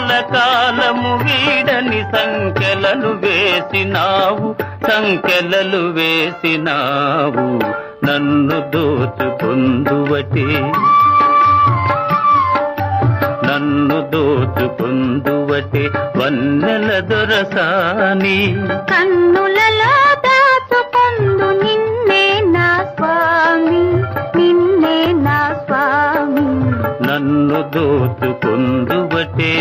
కలకాలము వీడని సంకెలలు వేసినావు నన్ను దోచుకుందువటే వన్నెల దొరసాని కన్నులలో దాచుకొందు నిన్నే నా స్వామి నన్ను దోచుకుందువటే